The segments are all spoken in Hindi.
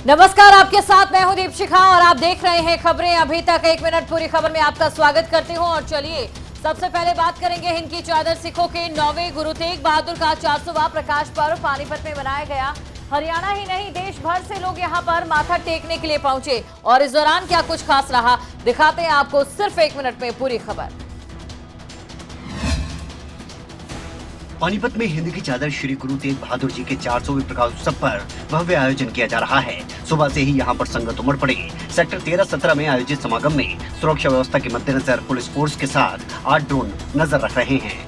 नमस्कार, आपके साथ मैं हूं दीपशिखा और आप देख रहे हैं खबरें अभी तक। एक मिनट पूरी खबर में आपका स्वागत करती हूं। और चलिए सबसे पहले बात करेंगे हिंद की चादर सिखों के 9वें गुरु तेग बहादुर का 400वां प्रकाश पर्व पानीपत में मनाया गया। हरियाणा ही नहीं, देश भर से लोग यहां पर माथा टेकने के लिए पहुंचे और इस दौरान क्या कुछ खास रहा, दिखाते हैं आपको सिर्फ एक मिनट में पूरी खबर। पानीपत में हिंद की चादर श्री गुरु तेग बहादुर जी के 400वें प्रकाश उत्सव पर भव्य आयोजन किया जा रहा है। सुबह से ही यहां पर संगत उमड़ पड़ी। सेक्टर 13-17 में आयोजित समागम में सुरक्षा व्यवस्था के मद्देनजर पुलिस फोर्स के साथ 8 ड्रोन नजर रख रहे हैं।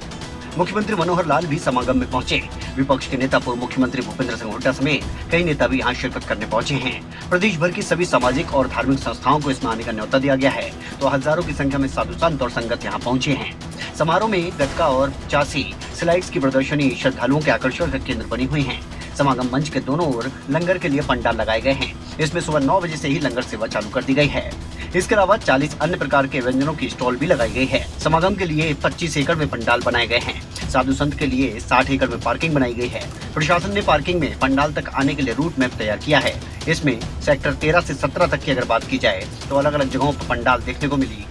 मुख्यमंत्री मनोहर लाल भी समागम में पहुंचे। विपक्ष के नेता पूर्व मुख्यमंत्री भूपेंद्र सिंह हुड्डा समेत कई नेता भी यहाँ शिरकत करने पहुंचे हैं। प्रदेश भर की सभी सामाजिक और धार्मिक संस्थाओं को इसमें आने का न्योता दिया गया है, तो हजारों की संख्या में साधु संत और संगत यहाँ पहुंचे हैं। समारोह में गतका और 85 स्लाइड्स की प्रदर्शनी श्रद्धालुओं के आकर्षण का केंद्र बनी हुई है। समागम मंच के दोनों ओर लंगर के लिए पंडाल लगाए गए हैं। इसमें सुबह 9 बजे से ही लंगर सेवा चालू कर दी गई है। इसके अलावा 40 अन्य प्रकार के व्यंजनों की स्टॉल भी लगाई गई है। समागम के लिए 25 एकड़ में पंडाल बनाए गए हैं। साधु संत के लिए 60 एकड़ में पार्किंग बनाई गई है। प्रशासन ने पार्किंग में पंडाल तक आने के लिए रूट मैप तैयार किया है। इसमें सेक्टर 13 से 17 तक की अगर बात की जाए तो अलग अलग जगहों पर पंडाल देखने को मिली।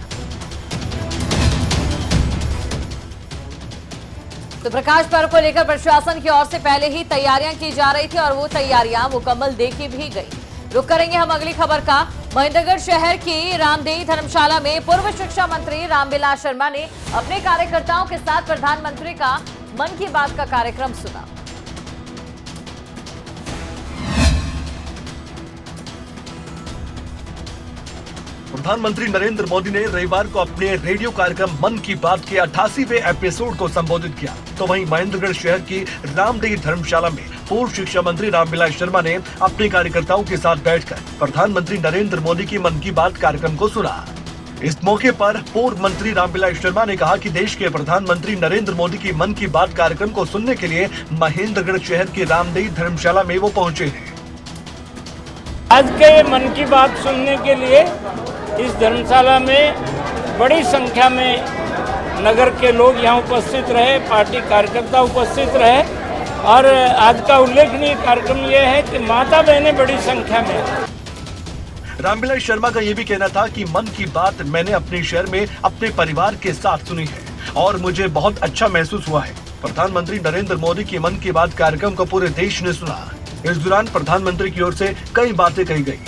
तो प्रकाश पर्व को लेकर प्रशासन की ओर से पहले ही तैयारियां की जा रही थी और वो तैयारियां मुकम्मल देखी भी गई। रुक करेंगे हम अगली खबर का। महेंद्रगढ़ शहर की रामदेई धर्मशाला में पूर्व शिक्षा मंत्री रामविलास शर्मा ने अपने कार्यकर्ताओं के साथ प्रधानमंत्री का मन की बात का कार्यक्रम सुना। प्रधानमंत्री नरेंद्र मोदी ने रविवार को अपने रेडियो कार्यक्रम मन की बात के 88वें एपिसोड को संबोधित किया, तो वहीं महेंद्रगढ़ शहर की रामदेई धर्मशाला में पूर्व शिक्षा मंत्री रामविलास शर्मा ने अपने कार्यकर्ताओं के साथ बैठकर प्रधानमंत्री नरेंद्र मोदी की मन की बात कार्यक्रम को सुना। इस मौके पर पूर्व मंत्री रामविलास शर्मा ने कहा कि देश के प्रधानमंत्री नरेंद्र मोदी की मन की बात कार्यक्रम को सुनने के लिए महेंद्रगढ़ शहर की रामदेई धर्मशाला में वो पहुँचे हैं। आज के मन की बात सुनने के लिए इस धर्मशाला में बड़ी संख्या में नगर के लोग यहाँ उपस्थित रहे, पार्टी कार्यकर्ता उपस्थित रहे और आज का उल्लेखनीय कार्यक्रम यह है कि माता बहनें बड़ी संख्या में। रामविलास शर्मा का ये भी कहना था कि मन की बात मैंने अपने शहर में अपने परिवार के साथ सुनी है और मुझे बहुत अच्छा महसूस हुआ है। प्रधानमंत्री नरेंद्र मोदी की मन की बात कार्यक्रम को पूरे देश ने सुना। इस दौरान प्रधानमंत्री की ओर से कई बातें कही गई।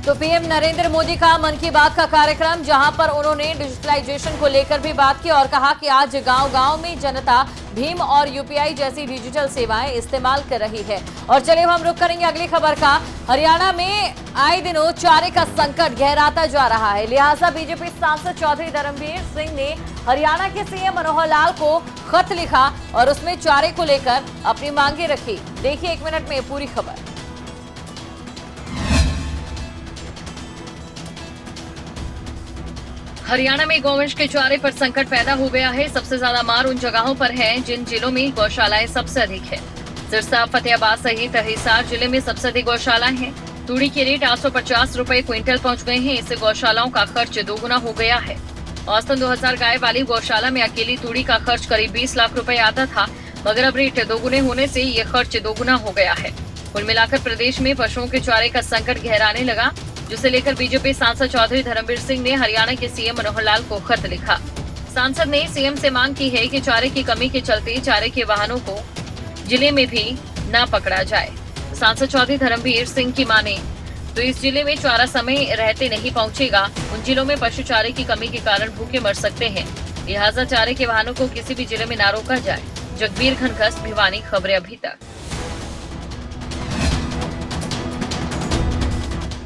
तो पीएम नरेंद्र मोदी का मन की बात का कार्यक्रम, जहां पर उन्होंने डिजिटलाइजेशन को लेकर भी बात की और कहा कि आज गांव-गांव में जनता भीम और यूपीआई जैसी डिजिटल सेवाएं इस्तेमाल कर रही है। और चलिए हम रुक करेंगे अगली खबर का। हरियाणा में आए दिनों चारे का संकट गहराता जा रहा है, लिहाजा बीजेपी सांसद चौधरी धर्मवीर सिंह ने हरियाणा के सीएम मनोहर लाल को खत लिखा और उसमें चारे को लेकर अपनी मांगे रखी। देखिए एक मिनट में पूरी खबर। हरियाणा में गौवंश के चारे पर संकट पैदा हो गया है। सबसे ज्यादा मार उन जगहों पर है जिन जिलों में गौशालाएं सबसे अधिक है। सिरसा, फतेहाबाद सहित हिसार जिले में सबसे अधिक गौशालाएं हैं। तूड़ी के रेट 850 रुपए क्विंटल पहुंच गए हैं। इससे गौशालाओं का खर्च दोगुना हो गया है। औसतन 2000 गाय वाली गौशाला में अकेली तूड़ी का खर्च करीब 20 लाख रुपए आता था, मगर अब रेट दोगुने होने से ये खर्च दोगुना हो गया है। कुल मिलाकर प्रदेश में पशुओं के चारे का संकट गहराने लगा, जिसे लेकर बीजेपी सांसद चौधरी धर्मवीर सिंह ने हरियाणा के सीएम मनोहर लाल को खत लिखा। सांसद ने सीएम से मांग की है कि चारे की कमी के चलते चारे के वाहनों को जिले में भी न पकड़ा जाए। सांसद चौधरी धर्मवीर सिंह की माने तो इस जिले में चारा समय रहते नहीं पहुंचेगा। उन जिलों में पशु चारे की कमी के कारण भूखे मर सकते हैं, लिहाजा चारे के वाहनों को किसी भी जिले में न रोका जाए। जगबीर घनघस, भिवानी, खबरें अभी तक।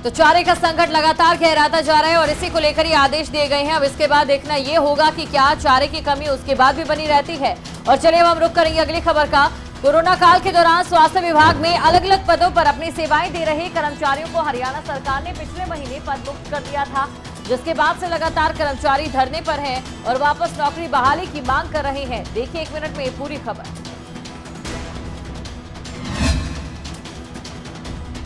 तो चारे का संकट लगातार गहराता जा रहा है और इसी को लेकर ही आदेश दिए गए हैं। अब इसके बाद देखना ये होगा कि क्या चारे की कमी उसके बाद भी बनी रहती है। और चलिए अब हम रुक करेंगे अगली खबर का। कोरोना काल के दौरान स्वास्थ्य विभाग में अलग अलग पदों पर अपनी सेवाएं दे रहे कर्मचारियों को हरियाणा सरकार ने पिछले महीने पद मुक्त कर दिया था, जिसके बाद से लगातार कर्मचारी धरने पर हैं और वापस नौकरी बहाली की मांग कर रहे हैं। देखिए एक मिनट में पूरी खबर।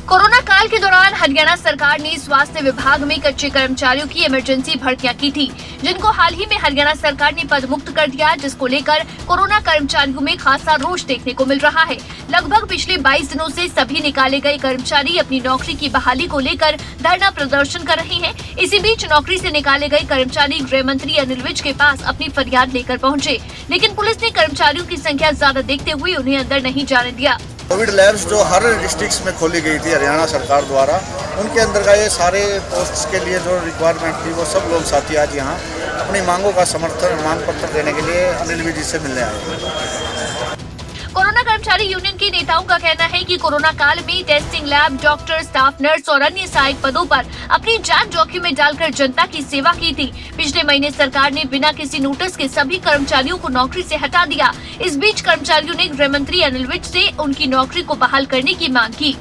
कोरोना काल के दौरान हरियाणा सरकार ने स्वास्थ्य विभाग में कच्चे कर्मचारियों की इमरजेंसी भर्तियां की थी, जिनको हाल ही में हरियाणा सरकार ने पद मुक्त कर दिया, जिसको लेकर कोरोना कर्मचारियों में खासा रोष देखने को मिल रहा है। लगभग पिछले 22 दिनों से सभी निकाले गए कर्मचारी अपनी नौकरी की बहाली को लेकर धरना प्रदर्शन कर रहे हैं। इसी बीच नौकरी से निकाले गए कर्मचारी गृह मंत्री अनिल विज के पास अपनी फरियाद लेकर पहुँचे, लेकिन पुलिस ने कर्मचारियों की संख्या ज्यादा देखते हुए उन्हें अंदर नहीं जाने दिया। कोविड लैब्स जो हर डिस्ट्रिक्ट में खोली गई थी हरियाणा सरकार द्वारा, उनके अंदर का ये सारे पोस्ट्स के लिए जो रिक्वायरमेंट थी वो सब लोग साथी आज यहाँ अपनी मांगों का समर्थन मांग पत्र देने के लिए अनिल विज से मिलने आए। कोरोना कर्मचारी यूनियन के नेताओं का कहना है कि कोरोना काल में testing lab, doctor, staff nurse और अन्य सहायक पदों पर अपनी जान जोखिम में डालकर जनता की सेवा की थी। पिछले महीने सरकार ने बिना किसी नोटिस के सभी कर्मचारियों को नौकरी से हटा दिया। इस बीच कर्मचारियों ने गृह मंत्री अनिल विज से उनकी नौकरी को बहाल करने की मांग की।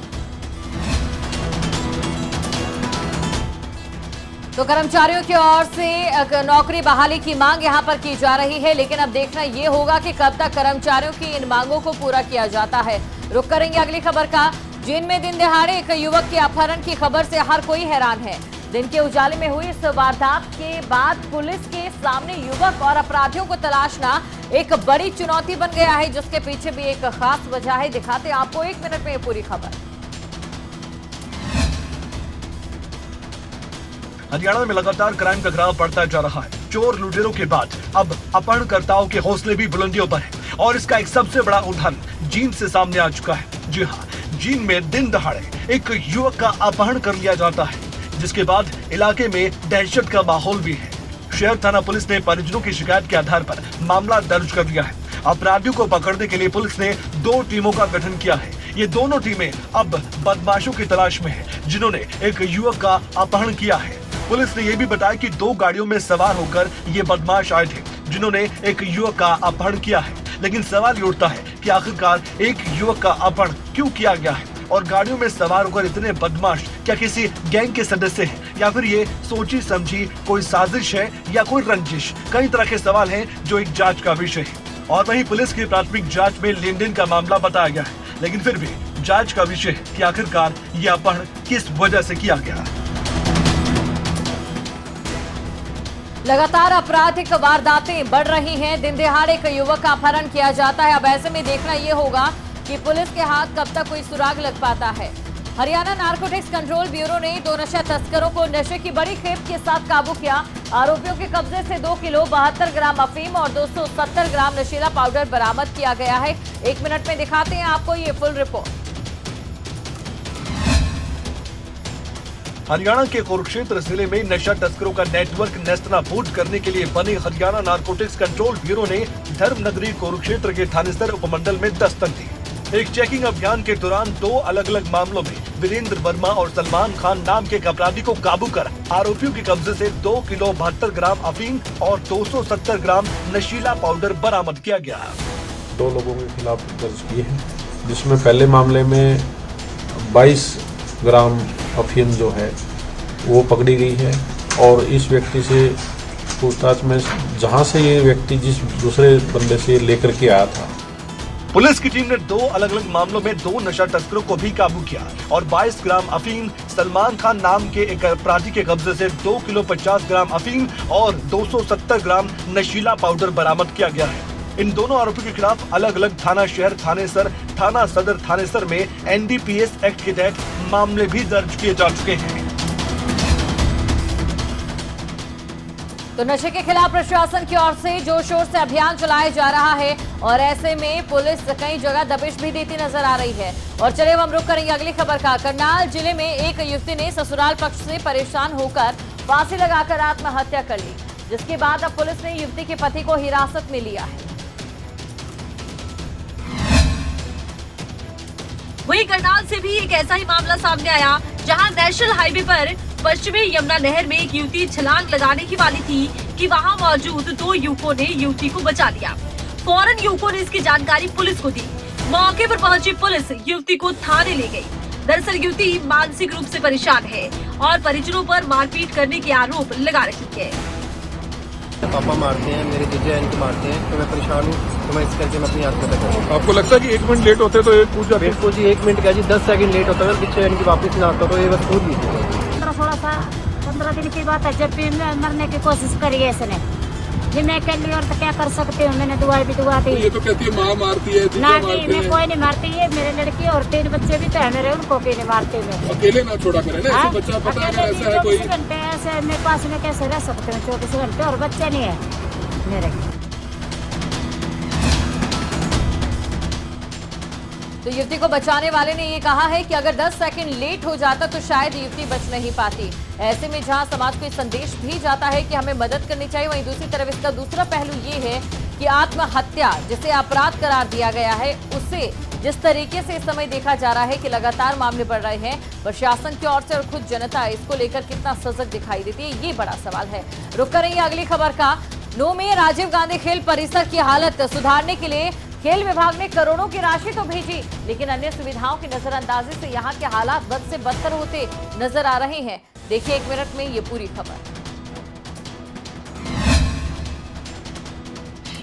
तो कर्मचारियों की ओर से नौकरी बहाली की मांग यहां पर की जा रही है, लेकिन अब देखना ये होगा कि कब तक कर्मचारियों की इन मांगों को पूरा किया जाता है। रुक करेंगे अगली खबर का। जींद में दिन दिहाड़े एक युवक के अपहरण की खबर से हर कोई हैरान है। दिन के उजाले में हुई इस वारदात के बाद पुलिस के सामने युवक और अपराधियों को तलाशना एक बड़ी चुनौती बन गया है, जिसके पीछे भी एक खास वजह है। दिखाते हैं आपको 1 मिनट में ये पूरी खबर। हरियाणा में लगातार क्राइम का ग्राफ बढ़ता जा रहा है। चोर लुटेरों के बाद अब अपहरणकर्ताओं के हौसले भी बुलंदियों पर है, और इसका एक सबसे बड़ा उदाहरण जींद से सामने आ चुका है। जी हाँ, जींद में दिन दहाड़े एक युवक का अपहरण कर लिया जाता है, जिसके बाद इलाके में दहशत का माहौल भी है। शहर थाना पुलिस ने परिजनों की शिकायत के आधार पर मामला दर्ज कर लिया है। अपराधियों को पकड़ने के लिए पुलिस ने 2 टीमों का गठन किया है। ये दोनों टीमें अब बदमाशों की तलाश में है, जिन्होंने एक युवक का अपहरण किया है। पुलिस ने यह भी बताया कि 2 गाड़ियों में सवार होकर ये बदमाश आए थे, जिन्होंने एक युवक का अपहरण किया है। लेकिन सवाल ये उठता है कि आखिरकार एक युवक का अपहरण क्यों किया गया है, और गाड़ियों में सवार होकर इतने बदमाश क्या किसी गैंग के सदस्य हैं, या फिर ये सोची समझी कोई साजिश है, या कोई रंजिश। कई तरह के सवाल हैं जो एक जांच का विषय है। और वहीं पुलिस की प्राथमिक जांच में लेन देन का मामला बताया गया है, लेकिन फिर भी जांच का विषय है कि आखिरकार यह अपहरण किस वजह से किया गया। लगातार आपराधिक वारदातें बढ़ रही हैं। दिन दिहाड़े एक युवक का अपहरण किया जाता है। अब ऐसे में देखना यह होगा कि पुलिस के हाथ कब तक कोई सुराग लग पाता है। हरियाणा नारकोटिक्स कंट्रोल ब्यूरो ने 2 नशा तस्करों को नशे की बड़ी खेप के साथ काबू किया। आरोपियों के कब्जे से 2 किलो 72 ग्राम अफीम और 270 ग्राम नशीला पाउडर बरामद किया गया है। 1 मिनट में दिखाते हैं आपको ये फुल रिपोर्ट। हरियाणा के कुरुक्षेत्र जिले में नशा तस्करों का नेटवर्क नेस्तनाबूद करने के लिए बने हरियाणा नारकोटिक्स कंट्रोल ब्यूरो ने धर्मनगरी कुरुक्षेत्र के थानेसर उपमंडल में दस्तक दी। एक चेकिंग अभियान के दौरान 2 अलग-अलग मामलों में वीरेंद्र वर्मा और सलमान खान नाम के एक अपराधी को काबू कर आरोपियों के कब्जे से 2 किलो 72 ग्राम अफीम और 270 ग्राम नशीला पाउडर बरामद किया गया। 2 लोगों के खिलाफ दर्ज किए हैं, जिसमें पहले मामले में 22 ग्राम अफीम जो है वो पकड़ी गई है, और इस व्यक्ति से पूछताछ में जहां से ये व्यक्ति जिस दूसरे बंदे से लेकर के आया था। पुलिस की टीम ने 2 अलग-अलग मामलों में 2 नशा तस्करों को भी काबू किया और 22 ग्राम अफीम, सलमान खान नाम के एक अपराधी के कब्जे से 2 किलो 50 ग्राम अफीम और 270 ग्राम नशीला पाउडर बरामद किया गया है। इन दोनों आरोपियों के खिलाफ अलग-अलग थाना शहर थानेसर, थाना सदर थानेसर में NDPS एक्ट के तहत मामले भी दर्ज किए जा चुके हैं। तो नशे के खिलाफ प्रशासन की ओर से जोर शोर से अभियान चलाया जा रहा है, और ऐसे में पुलिस कई जगह दबिश भी देती नजर आ रही है। और चलिए हम रुक करेंगे अगली खबर का। करनाल जिले में एक युवती ने ससुराल पक्ष से परेशान होकर फांसी लगाकर आत्महत्या कर ली, जिसके बाद अब पुलिस ने युवती के पति को हिरासत में लिया है। वहीं करनाल से भी एक ऐसा ही मामला सामने आया, जहां नेशनल हाईवे पर पश्चिमी यमुना नहर में एक युवती छलांग लगाने की वाली थी कि वहां मौजूद 2 युवकों ने युवती को बचा लिया। फौरन युवकों ने इसकी जानकारी पुलिस को दी। मौके पर पहुंची पुलिस युवती को थाने ले गई। दरअसल युवती मानसिक रूप से परेशान है और परिजनों पर मारपीट करने के आरोप लगा रही है। पापा मारते हैं, मेरे जीजा इनको मारते हैं, तो मैं परेशान हूँ। तो मैं इस करके मैं अपनी आत्महत्या करूँ। आपको लगता है कि 1 मिनट लेट होते तो ये पूछ जाते? बिल्कुल जी, 1 मिनट क्या जी, 10 सेकंड लेट होता है, पीछे इनकी वापस ना आता तो ये बस कूद लीजिए। 15 दिन की बात है, जब भी मरने की कोशिश करी है इसने, जी मैं कर ली और तो क्या कर सकती हूँ, मैंने दुआ भी दुआ दी। ये तो कहती है माँ मारती है, ना जी मैं कोई नहीं मारती है, मेरे लड़की और 3 बच्चे भी तो है मेरे, उनको भी नहीं मारती मैं। अकेले ना छोड़ा करें ना, ऐसे बच्चा पता है अगर ऐसा है कोई। 24 घंटे ऐसे मेरे पास में कैसे रह सकते हैं 24 घंटे, और बच्चे नहीं है मेरे। तो युवती को बचाने वाले ने ये कहा है कि अगर 10 सेकंड लेट हो जाता तो शायद युवती बच नहीं पाती। ऐसे में जहां समाज को संदेश भी जाता है कि हमें मदद करनी चाहिए, वहीं दूसरी तरफ इसका दूसरा पहलू ये है कि आत्महत्या जिसे अपराध करार दिया गया है, उसे जिस तरीके से इस समय देखा जा रहा है कि लगातार मामले बढ़ रहे हैं, प्रशासन की ओर से और खुद जनता इसको लेकर कितना सजग दिखाई देती है, ये बड़ा सवाल है। रुक करेंगे अगली खबर का। नो में राजीव गांधी खेल परिसर की हालत सुधारने के लिए खेल विभाग ने करोड़ों की राशि तो भेजी, लेकिन अन्य सुविधाओं की नजरअंदाजी से यहाँ के हालात बद से बदतर होते नजर आ रहे हैं। देखिए 1 मिनट में ये पूरी खबर।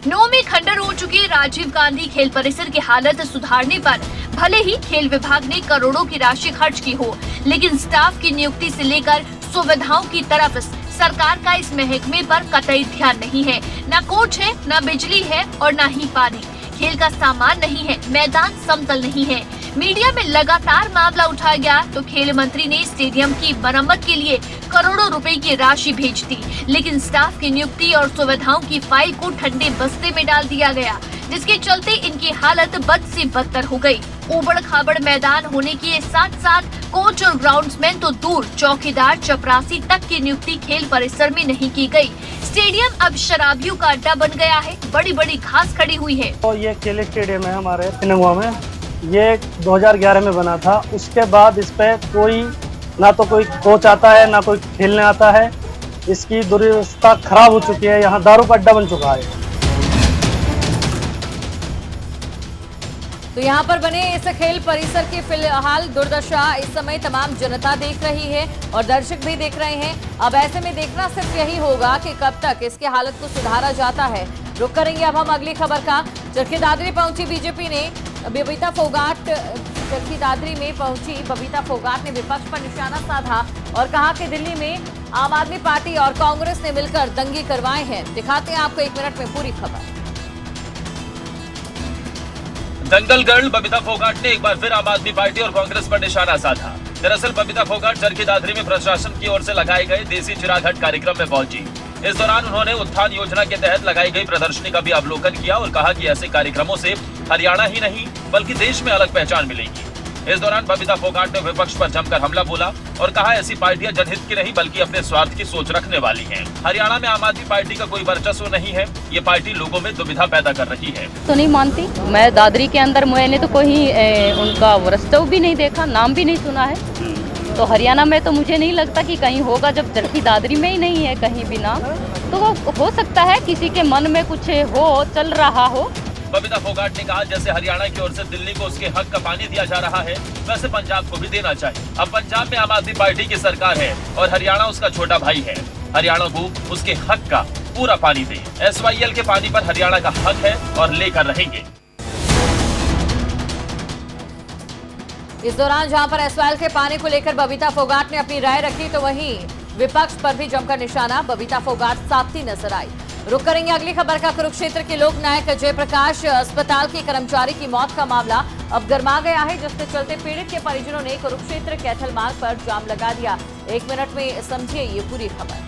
नौ में खंडर हो चुके राजीव गांधी खेल परिसर की हालत सुधारने पर भले ही खेल विभाग ने करोड़ों की राशि खर्च की हो, लेकिन स्टाफ की नियुक्ति से लेकर सुविधाओं की तरफ सरकार का इस महकमे पर कतई ध्यान नहीं है। न कोच है, न बिजली है और न ही पानी। खेल का सामान नहीं है, मैदान समतल नहीं है। मीडिया में लगातार मामला उठाया गया तो खेल मंत्री ने स्टेडियम की मरम्मत के लिए करोड़ों रुपए की राशि भेज दी, लेकिन स्टाफ की नियुक्ति और सुविधाओं की फाइल को ठंडे बस्ते में डाल दिया गया, जिसके चलते इनकी हालत बद से बदतर हो गई। उबड़ खाबड़ मैदान होने के साथ साथ कोच और ग्राउंड्समैन तो दूर, चौकीदार चपरासी तक की नियुक्ति खेल परिसर में नहीं की गई। स्टेडियम अब शराबियों का अड्डा बन गया है, बड़ी बड़ी घास खड़ी हुई है। तो ये खेल स्टेडियम है हमारे पिनंगुआ में, ये 2011 में बना था। उसके बाद इस पे कोई ना तो कोई कोच आता है, ना कोई खेलने आता है। इसकी दुर्व्यवस्था खराब हो चुकी है, यहाँ दारू का अड्डा बन चुका है। तो यहाँ पर बने इस खेल परिसर की फिलहाल दुर्दशा इस समय तमाम जनता देख रही है और दर्शक भी देख रहे हैं। अब ऐसे में देखना सिर्फ यही होगा कि कब तक इसकी हालत को सुधारा जाता है। रुक करेंगे अब हम अगली खबर का। चरखी दादरी पहुंची बीजेपी ने बबीता फोगाट चरखी दादरी में पहुंची बबीता फोगाट ने विपक्ष पर निशाना साधा और कहा कि दिल्ली में आम आदमी पार्टी और कांग्रेस ने मिलकर दंगे करवाए हैं। दिखाते हैं आपको 1 मिनट में पूरी खबर। दंगल गर्ल बबीता फोगाट ने एक बार फिर आम आदमी पार्टी और कांग्रेस पर निशाना साधा। दरअसल बबीता फोगाट चरखी दादरी में प्रशासन की ओर से लगाए गए देसी चिराग हट कार्यक्रम में पहुंची। इस दौरान उन्होंने उत्थान योजना के तहत लगाई गई प्रदर्शनी का भी अवलोकन किया और कहा कि ऐसे कार्यक्रमों से हरियाणा ही नहीं बल्कि देश में अलग पहचान मिलेगी। इस दौरान बबीता फोगाट ने विपक्ष पर जमकर हमला बोला और कहा ऐसी पार्टियां जनहित की नहीं बल्कि अपने स्वार्थ की सोच रखने वाली हैं। हरियाणा में आम आदमी पार्टी का कोई वर्चस्व नहीं है, ये पार्टी लोगों में दुविधा पैदा कर रही है। तो नहीं मानती मैं, दादरी के अंदर मैंने तो कोई उनका वास्तव भी नहीं देखा, नाम भी नहीं सुना है। तो हरियाणा में तो मुझे नहीं लगता कि कहीं होगा, जब चरखी दादरी में ही नहीं है कहीं भी नाम, तो हो सकता है किसी के मन में कुछ हो, चल रहा हो। बबीता फोगाट ने कहा जैसे हरियाणा की ओर से दिल्ली को उसके हक का पानी दिया जा रहा है, वैसे पंजाब को भी देना चाहिए। अब पंजाब में आम आदमी पार्टी की सरकार है और हरियाणा उसका छोटा भाई है। हरियाणा को उसके हक का पूरा पानी दे। SYL के पानी पर हरियाणा का हक है और लेकर रहेंगे। इस दौरान जहां पर SYL के पानी को लेकर बबीता फोगाट ने अपनी राय रखी तो वहीं विपक्ष पर भी जमकर निशाना बबीता फोगाट साधती नजर आई। रुक करेंगे अगली खबर का। कुरुक्षेत्र के लोक नायक जयप्रकाश अस्पताल के कर्मचारी की मौत का मामला अब गर्मा गया है, जिसके चलते पीड़ित के परिजनों ने कुरुक्षेत्र कैथल मार्ग पर जाम लगा दिया। 1 मिनट में समझिए ये पूरी खबर।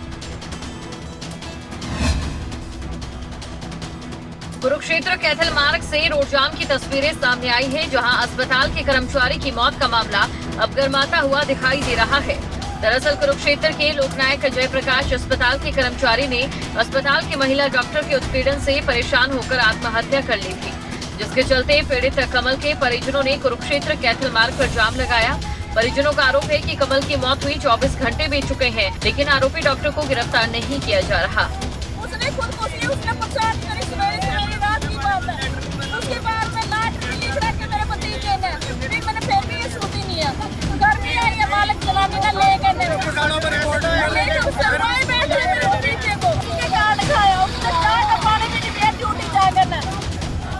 कुरुक्षेत्र कैथल मार्ग से रोड जाम की तस्वीरें सामने आई है, जहां अस्पताल के कर्मचारी की मौत का मामला अब गर्माता हुआ दिखाई दे रहा है। दरअसल कुरुक्षेत्र के लोकनायक जयप्रकाश अस्पताल के कर्मचारी ने अस्पताल के महिला डॉक्टर के उत्पीड़न से परेशान होकर आत्महत्या कर ली थी, जिसके चलते पीड़ित कमल के परिजनों ने कुरुक्षेत्र कैथल मार्ग पर जाम लगाया। परिजनों का आरोप है कि कमल की मौत हुई 24 घंटे बीत चुके हैं, लेकिन आरोपी डॉक्टर को गिरफ्तार नहीं किया जा रहा। उसने खुद को उसने परेशान करी, सवेरे रात की बात है। उसके बाद में लाट लिख रहा के मेरे पति के ने फिर मैंने फिर भी ये सूती नहीं है। गर्मी आई है, मालिक जलाने का लेके ने लेकिन सरवाई बैठे मेरे पति को उसके कार्ड खाया, उसने चाय का पानी भी नहीं पिया, ड्यूटी जा करना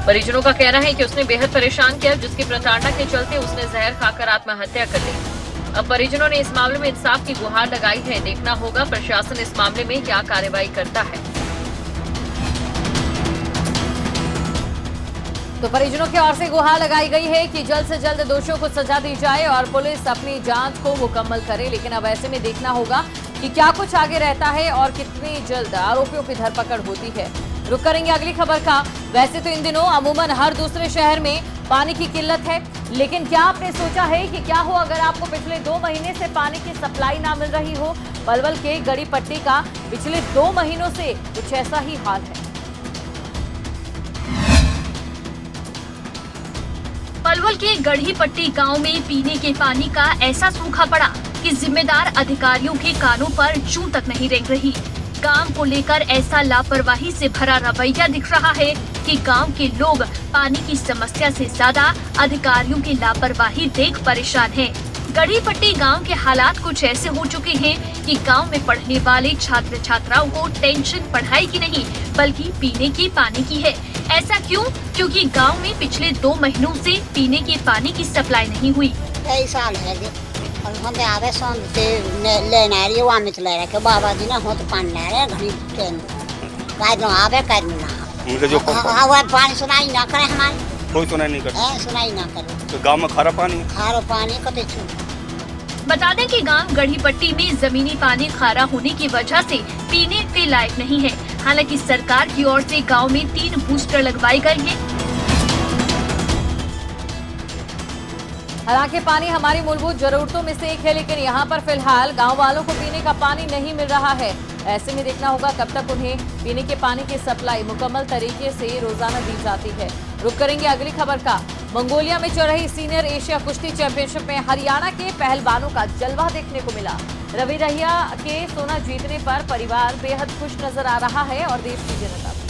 परिजनों का कहना है कि उसने बेहद परेशान किया, जिसकी प्रताड़ना के चलते उसने जहर खाकर आत्महत्या कर ली। अब परिजनों ने इस मामले में इंसाफ की गुहार लगाई है। देखना होगा प्रशासन इस मामले में क्या कार्रवाई करता है। तो परिजनों की ओर से गुहार लगाई गई है कि जल्द से जल्द दोषियों को सजा दी जाए और पुलिस अपनी जांच को मुकम्मल करे। लेकिन अब ऐसे में देखना होगा कि क्या कुछ आगे रहता है और कितनी जल्द आरोपियों की धरपकड़ होती है। रुक करेंगे अगली खबर का। वैसे तो इन दिनों अमूमन हर दूसरे शहर में पानी की किल्लत है, लेकिन क्या आपने सोचा है कि क्या हो अगर आपको पिछले 2 महीने से पानी की सप्लाई ना मिल रही हो। पलवल के गड़ी पट्टी का पिछले 2 महीनों से कुछ ऐसा ही हाल है। पलवल के गढ़ी पट्टी गांव में पीने के पानी का ऐसा सूखा पड़ा कि जिम्मेदार अधिकारियों के कानों पर जूं तक नहीं रेंग रही। काम को लेकर ऐसा लापरवाही से भरा रवैया दिख रहा है कि गांव के लोग पानी की समस्या से ज्यादा अधिकारियों की लापरवाही देख परेशान हैं। गढ़ी पट्टी गांव के हालात कुछ ऐसे हो चुके हैं कि गांव में पढ़ने वाले छात्र छात्राओं को टेंशन पढ़ाई की नहीं बल्कि पीने के पानी की है। ऐसा क्यों? क्योंकि गांव में पिछले 2 महीनों से पीने के पानी की सप्लाई नहीं हुई। कई साल है और हम आवे सोन से लेना रही वहाँ में चला रहे के बाबा जी ना हो तो पानी ला रहे घड़ी ट्रेन कायद ना आवे कायद में ना उनके जो वो पानी सुनाई ना करे हमारे कोई सुनाई नहीं करता सुनाई ना करे तो गांव में खारा पानी कते छू। बता दें कि गांव गढ़ी पट्टी में जमीनी पानी खारा होने की वजह से पीने के लायक नहीं है। हालांकि सरकार की ओर से गांव में 3 बूस्टर लगवाई गई है। हालांकि पानी हमारी मूलभूत जरूरतों में से एक है, लेकिन यहाँ पर फिलहाल गांव वालों को पीने का पानी नहीं मिल रहा है। ऐसे में देखना होगा कब तक उन्हें पीने के पानी की सप्लाई मुकम्मल तरीके से रोजाना दी जाती है। रुक करेंगे अगली खबर का। मंगोलिया में चल रही सीनियर एशिया कुश्ती चैंपियनशिप में हरियाणा के पहलवानों का जलवा देखने को मिला। रवि दहिया के सोना जीतने पर परिवार बेहद खुश नजर आ रहा है और देश की जनता भी।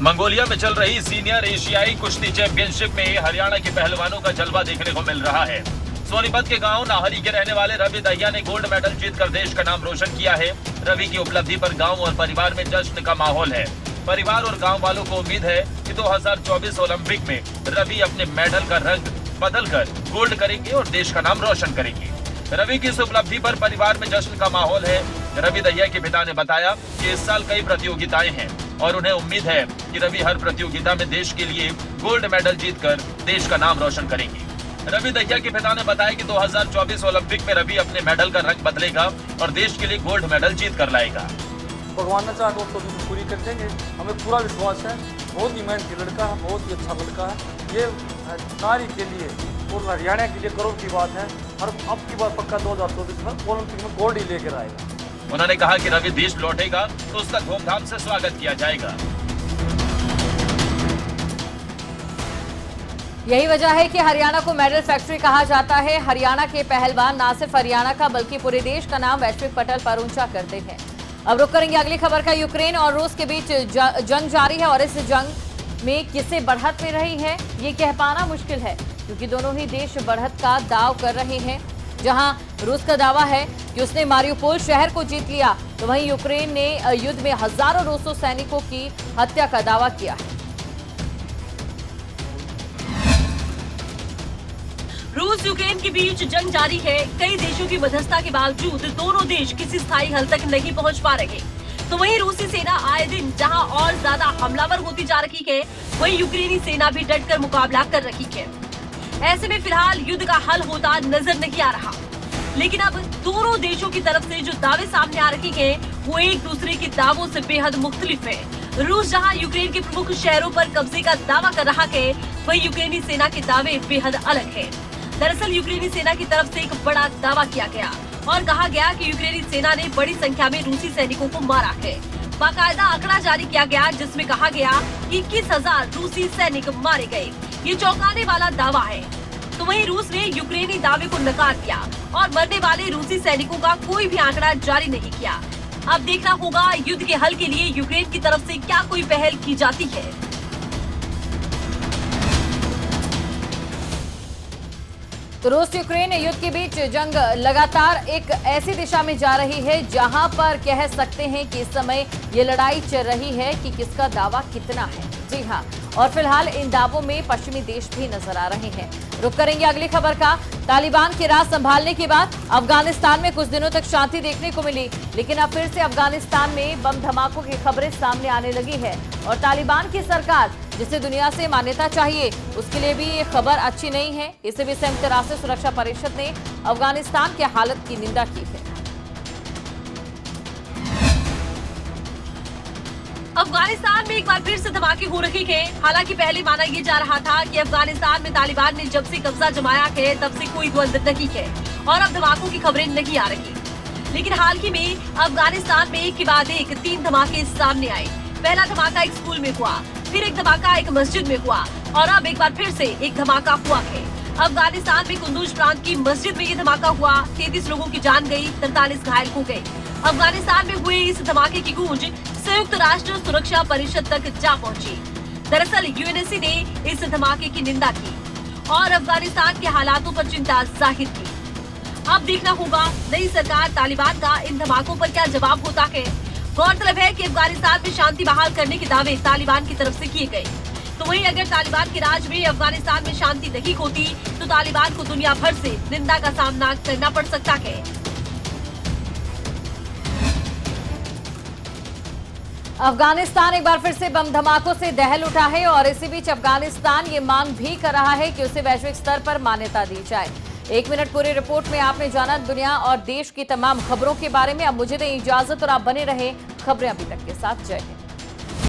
मंगोलिया में चल रही सीनियर एशियाई कुश्ती चैंपियनशिप में हरियाणा के पहलवानों का जलवा देखने को मिल रहा है। सोनीपत के गांव नाहरी के रहने वाले रवि दहिया ने गोल्ड मेडल जीतकर देश का नाम रोशन किया है। रवि की उपलब्धि पर गांव और परिवार में जश्न का माहौल है। परिवार और गांव वालों को उम्मीद है कि 2024 ओलंपिक में रवि अपने मेडल का रंग बदलकर गोल्ड करेंगे और देश का नाम रोशन करेंगे। रवि की इस उपलब्धि पर परिवार में जश्न का माहौल है। रवि दहिया के पिता ने बताया कि इस साल कई प्रतियोगिताएं हैं और उन्हें उम्मीद है कि रवि हर प्रतियोगिता में देश के लिए गोल्ड मेडल जीतकर देश का नाम रोशन करेंगे। रवि दहिया के पिता ने बताया कि 2024 ओलंपिक में रवि अपने मेडल का रंग बदलेगा और देश के लिए गोल्ड मेडल जीत कर लाएगा। भगवान ने चाहा तो पूरी कर देंगे, हमें पूरा विश्वास है। बहुत ही मेहनती लड़का है, बहुत ही अच्छा लड़का है। ये नारी के लिए और हरियाणा के लिए गर्व की बात है और अब की बार पक्का 2024 में ओलंपिक में गोल्ड ही लेकर आएगा। उन्होंने कहा कि रवि देश लौटेगा तो उसका धूमधाम से स्वागत किया जाएगा। यही वजह है कि हरियाणा को मेडल फैक्ट्री कहा जाता है। हरियाणा के पहलवान न सिर्फ हरियाणा का बल्कि पूरे देश का नाम वैश्विक पटल पर ऊंचा करते हैं। अब रुक करेंगे अगली खबर का। यूक्रेन और रूस के बीच जंग जारी है और इस जंग में किसे बढ़त मिल रही है ये कह पाना मुश्किल है, क्योंकि दोनों ही देश बढ़त का दाव कर रहे हैं। जहां रूस का दावा है कि उसने मारियोपोल शहर को जीत लिया, तो वहीं यूक्रेन ने युद्ध में हजारों रूसी सैनिकों की हत्या का दावा किया है। रूस यूक्रेन के बीच जंग जारी है। कई देशों की मध्यस्थता के बावजूद दोनों देश किसी स्थायी हल तक नहीं पहुंच पा रहे। तो वहीं रूसी सेना आए दिन जहां और ज्यादा हमलावर होती जा रही है, वहीं यूक्रेनी सेना भी डटकर मुकाबला कर रही है। ऐसे में फिलहाल युद्ध का हल होता नजर नहीं आ रहा, लेकिन अब दोनों देशों की तरफ से जो दावे सामने आ रही हैं, वो एक दूसरे के दावों से बेहद मुख्तलिफ है। रूस जहां यूक्रेन के प्रमुख शहरों पर कब्जे का दावा कर रहा है, वहीं यूक्रेनी सेना के दावे बेहद अलग है। दरअसल यूक्रेनी सेना की तरफ से एक बड़ा दावा किया गया और कहा गया कि यूक्रेनी सेना ने बड़ी संख्या में रूसी सैनिकों को मारा है। बाकायदा आंकड़ा जारी किया गया जिसमें कहा गया कि 21,000 रूसी सैनिक मारे गए। ये चौंकाने वाला दावा है। तो वहीं रूस ने यूक्रेनी दावे को नकार दिया और मरने वाले रूसी सैनिकों का कोई भी आंकड़ा जारी नहीं किया। अब देखना होगा युद्ध के हल के लिए यूक्रेन की तरफ से क्या कोई पहल की जाती है। तो रूस यूक्रेन युद्ध के बीच जंग लगातार एक ऐसी दिशा में जा रही है जहां पर कह सकते हैं कि इस समय ये लड़ाई चल रही है कि किसका दावा कितना है। जी हां, और फिलहाल इन दावों में पश्चिमी देश भी नजर आ रहे हैं। रुक करेंगे अगली खबर का। तालिबान के राज संभालने के बाद अफगानिस्तान में कुछ दिनों तक शांति देखने को मिली, लेकिन अब फिर से अफगानिस्तान में बम धमाकों की खबरें सामने आने लगी है और तालिबान की सरकार जिसे दुनिया से मान्यता चाहिए उसके लिए भी ये खबर अच्छी नहीं है। इसे भी संयुक्त राष्ट्र सुरक्षा परिषद ने अफगानिस्तान की हालत की निंदा की है। अफगानिस्तान में एक बार फिर से धमाके हो रहे हैं। हालांकि पहले माना यह जा रहा था कि अफगानिस्तान में तालिबान ने जब से कब्जा जमाया है तब से कोई द्वंद्व नहीं है और अब धमाकों की खबरें नहीं आ रही, लेकिन हाल ही में अफगानिस्तान में एक के बाद एक 3 धमाके सामने आए। पहला धमाका एक स्कूल में हुआ, फिर एक धमाका एक मस्जिद में हुआ और अब एक बार फिर से एक धमाका हुआ है। अफगानिस्तान में कुंदूज प्रांत की मस्जिद में ये धमाका हुआ, 33 लोगों की जान गई, 43 घायल हो गए। अफगानिस्तान में हुए इस धमाके की गूंज संयुक्त राष्ट्र सुरक्षा परिषद तक जा पहुंची। दरअसल यूएनएससी ने इस धमाके की निंदा की और अफगानिस्तान के हालातों पर चिंता जाहिर की। अब देखना होगा नई सरकार तालिबान का इन धमाकों पर क्या जवाब होता है। गौरतलब है कि अफगानिस्तान में शांति बहाल करने के दावे तालिबान की तरफ से किए गए, तो वहीं अगर तालिबान के राज में अफगानिस्तान में शांति नहीं होती तो तालिबान को दुनिया भर से निंदा का सामना करना पड़ सकता है। अफगानिस्तान एक बार फिर से बम धमाकों से दहल उठा है और इसी बीच अफगानिस्तान ये मांग भी कर रहा है कि उसे वैश्विक स्तर पर मान्यता दी जाए। 1 मिनट पूरी रिपोर्ट में आपने जाना दुनिया और देश की तमाम खबरों के बारे में। अब मुझे दें इजाजत और आप बने रहे खबरें अभी तक के साथ। जय हिंद।